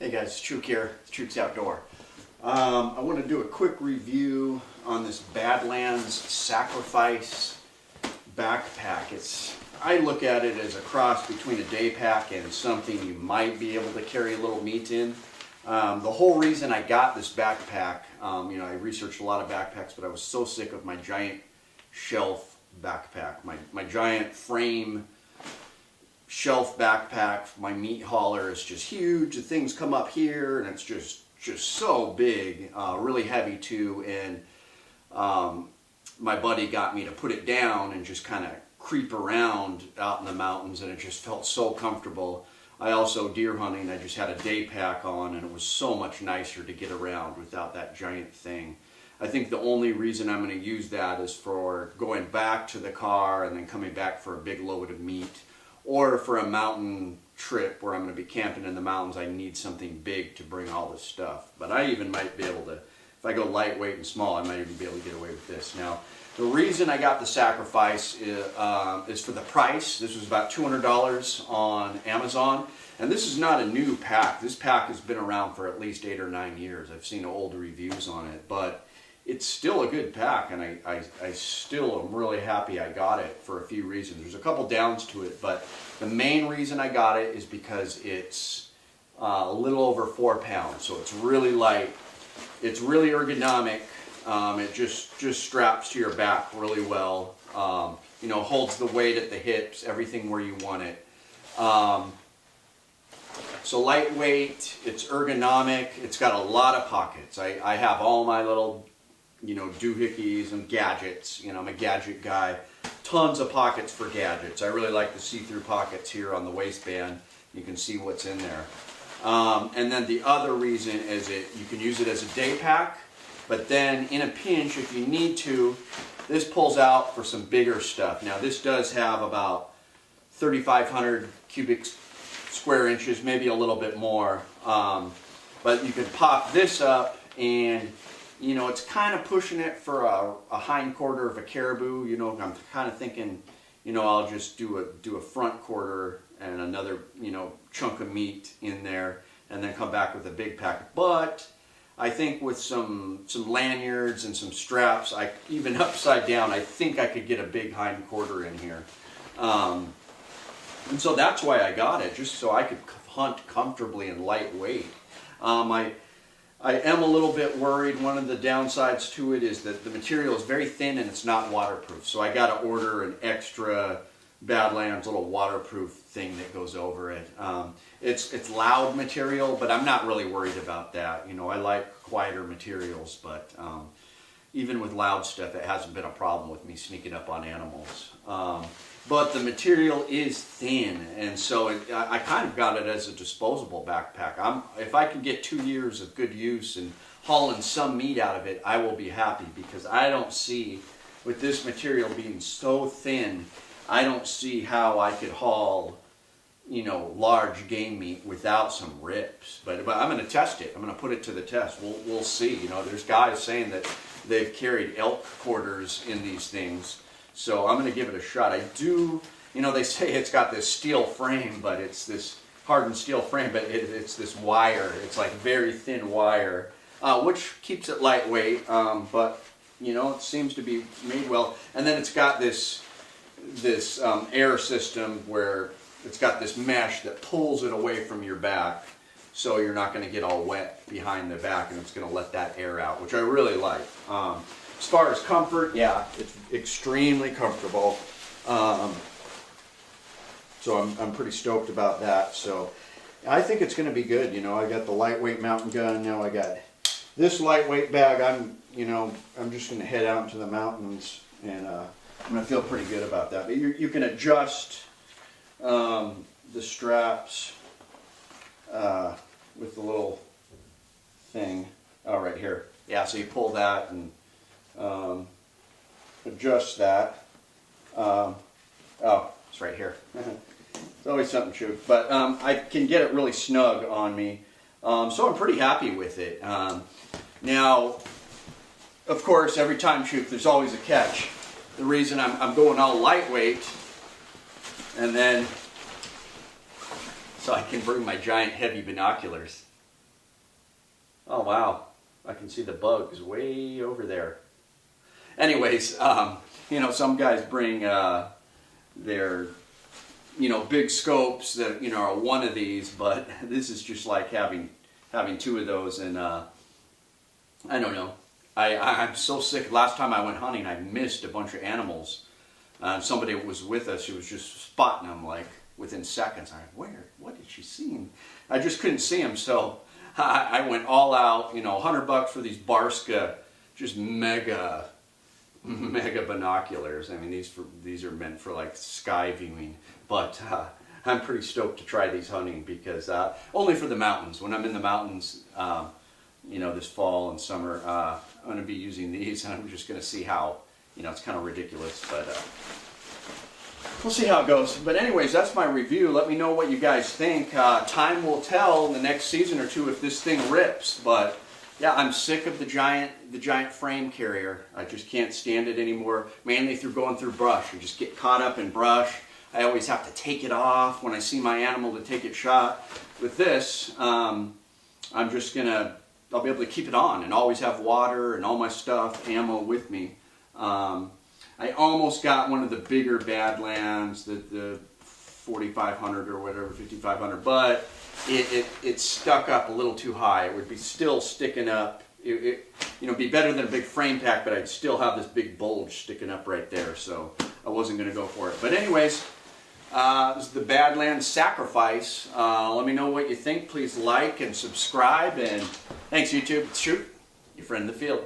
Hey guys, it's Chuke here, Chuke's Outdoor. I want to do a quick review on this Badlands Sacrifice backpack. I look at it as a cross between a day pack and something you might be able to carry a little meat in. The whole reason I got this backpack, I researched a lot of backpacks, but I was so sick of my giant shelf backpack, my giant frame shelf backpack. My meat hauler is just huge. The things come up here and it's just so big, really heavy too. And my buddy got me to put it down and just kind of creep around out in the mountains, and it just felt so comfortable. I also deer hunting, I just had a day pack on, and it was so much nicer to get around without that giant thing. I think the only reason I'm going to use that is for going back to the car and then coming back for a big load of meat, or for a mountain trip where I'm going to be camping in the mountains. I need something big to bring all this stuff. But I even might be able to, if I go lightweight and small, I might even be able to get away with this. Now, the reason I got the Sacrifice is for the price. This was about $200 on Amazon. And this is not a new pack. This pack has been around for at least 8 or 9 years. I've seen old reviews on it, but it's still a good pack, and I still am really happy I got it for a few reasons. There's a couple downs to it, but the main reason I got it is because it's a little over 4 pounds, so it's really light. It's really ergonomic. It just straps to your back really well. Holds the weight at the hips, everything where you want it. So lightweight, it's ergonomic, it's got a lot of pockets. I have all my little doohickeys and gadgets. I'm a gadget guy. Tons of pockets for gadgets. I really like the see-through pockets here on the waistband. You can see what's in there. And then the other reason is you can use it as a day pack, but then in a pinch, if you need to, this pulls out for some bigger stuff. Now this does have about 3,500 cubic square inches, maybe a little bit more. But you could pop this up and it's kind of pushing it for a hind quarter of a caribou. I'm kind of thinking, I'll just do a front quarter and another, chunk of meat in there, and then come back with a big pack. But I think with some lanyards and some straps, even upside down, I think I could get a big hind quarter in here. And so that's why I got it, just so I could hunt comfortably and lightweight. I am a little bit worried. One of the downsides to it is that the material is very thin and it's not waterproof. So I got to order an extra Badlands little waterproof thing that goes over it. It's loud material, but I'm not really worried about that. I like quieter materials, but even with loud stuff, it hasn't been a problem with me sneaking up on animals. But the material is thin, and so I kind of got it as a disposable backpack. If I can get 2 years of good use and hauling some meat out of it, I will be happy, because I don't see, with this material being so thin, I don't see how I could haul, large game meat without some rips. But I'm going to test it. I'm going to put it to the test. We'll see. There's guys saying that they've carried elk quarters in these things. So I'm going to give it a shot. I do, they say it's got this steel frame, but it's this hardened steel frame, but it's this wire. It's like very thin wire, which keeps it lightweight, but, it seems to be made well. And then it's got this air system where it's got this mesh that pulls it away from your back, so you're not going to get all wet behind the back, and it's going to let that air out, which I really like. As far as comfort, yeah, it's extremely comfortable. So I'm pretty stoked about that. So I think it's going to be good. I got the lightweight mountain gun. Now I got this lightweight bag. I'm just going to head out into the mountains, and I'm going to feel pretty good about that. But you can adjust the straps with the little thing. Oh, right here. Yeah, so you pull that and adjust that. Oh, it's right here. It's always something, Chuke. But I can get it really snug on me. So I'm pretty happy with it. Now, of course, every time, Chuke, there's always a catch. The reason I'm going all lightweight, and then so I can bring my giant heavy binoculars. Oh wow, I can see the bugs way over there. Anyways, you know, some guys bring their, you know, big scopes that, you know, are one of these, but this is just like having two of those, and I don't know. I'm so sick. Last time I went hunting, I missed a bunch of animals. Somebody was with us, she was just spotting them like within seconds. I'm like, where? What did she see? I just couldn't see them, so I went all out, you know, $100 for these Barska, just mega binoculars. I mean, these are meant for like sky viewing, but I'm pretty stoked to try these hunting because only for the mountains. When I'm in the mountains, you know, this fall and summer, I'm going to be using these, and I'm just going to see how, you know, it's kind of ridiculous, but we'll see how it goes. But anyways, that's my review. Let me know what you guys think. Time will tell in the next season or two if this thing rips, but yeah, I'm sick of the giant frame carrier. I just can't stand it anymore, mainly through going through brush. I just get caught up in brush. I always have to take it off when I see my animal to take it shot. With this, I'm just gonna, I'll be able to keep it on and always have water and all my stuff, ammo with me. I almost got one of the bigger Badlands, the 4500 or whatever, 5500, but it stuck up a little too high. It would be still sticking up. You know, be better than a big frame pack, but I'd still have this big bulge sticking up right there, so I wasn't going to go for it. But anyways, this is the Badlands Sacrifice. Let me know what you think. Please like and subscribe, and thanks YouTube. It's Chuke, your friend in the field.